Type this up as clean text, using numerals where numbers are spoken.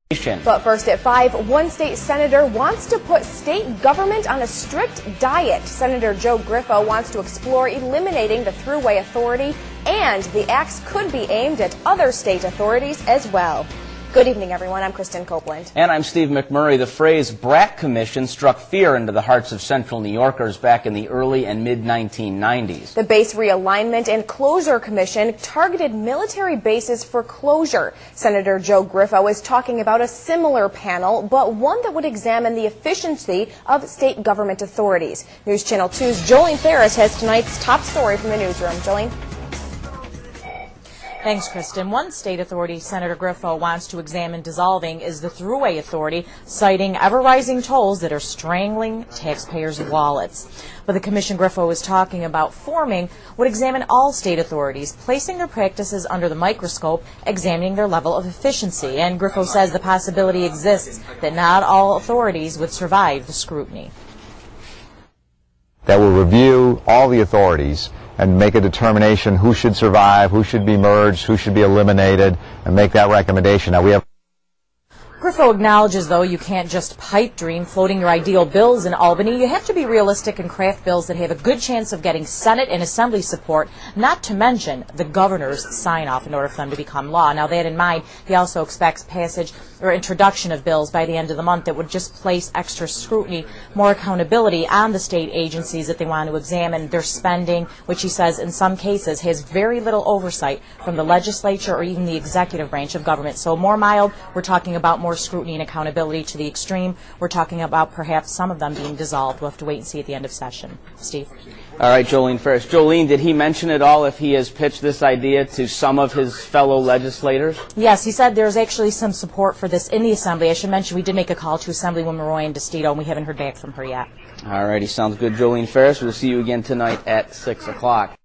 But first at 5, one state senator wants to put state government on a strict diet. Senator Joe Griffo wants to explore eliminating the Thruway Authority, and the acts could be aimed at other state authorities as well. Good evening, everyone. I'm Kristen Copeland. And I'm Steve McMurray. The phrase Brat Commission struck fear into the hearts of Central New Yorkers back in the early and mid-1990s. The Base Realignment and Closure Commission targeted military bases for closure. Senator Joe Griffo is talking about a similar panel, but one that would examine the efficiency of state government authorities. News Channel 2's Jolene Ferris has tonight's top story from the newsroom. Jolene? Thanks, Kristen. One state authority Senator Griffo wants to examine dissolving is the Thruway Authority, citing ever-rising tolls that are strangling taxpayers' wallets. But the commission Griffo is talking about forming would examine all state authorities, placing their practices under the microscope, examining their level of efficiency. And Griffo says the possibility exists that not all authorities would survive the scrutiny. That will review all the authorities and make a determination who should survive, who should be merged, who should be eliminated, and make that recommendation. Now, we have Griffo acknowledges, though, you can't just pipe dream floating your ideal bills in Albany. You have to be realistic and craft bills that have a good chance of getting Senate and Assembly support, not to mention the governor's sign-off in order for them to become law. Now, that in mind, he also expects passage or introduction of bills by the end of the month that would just place extra scrutiny, more accountability on the state agencies that they want to examine their spending, which he says in some cases has very little oversight from the legislature or even the executive branch of government. So more mild, we're talking about more scrutiny and accountability. To the extreme, we're talking about perhaps some of them being dissolved. We'll have to wait and see at the end of session. Steve? All right, Jolene Ferris. Jolene, did he mention at all if he has pitched this idea to some of his fellow legislators? Yes, he said there's actually some support for this in the Assembly. I should mention we did make a call to Assemblywoman Roy DeStito, and we haven't heard back from her yet. All righty, sounds good, Jolene Ferris. We'll see you again tonight at 6 o'clock.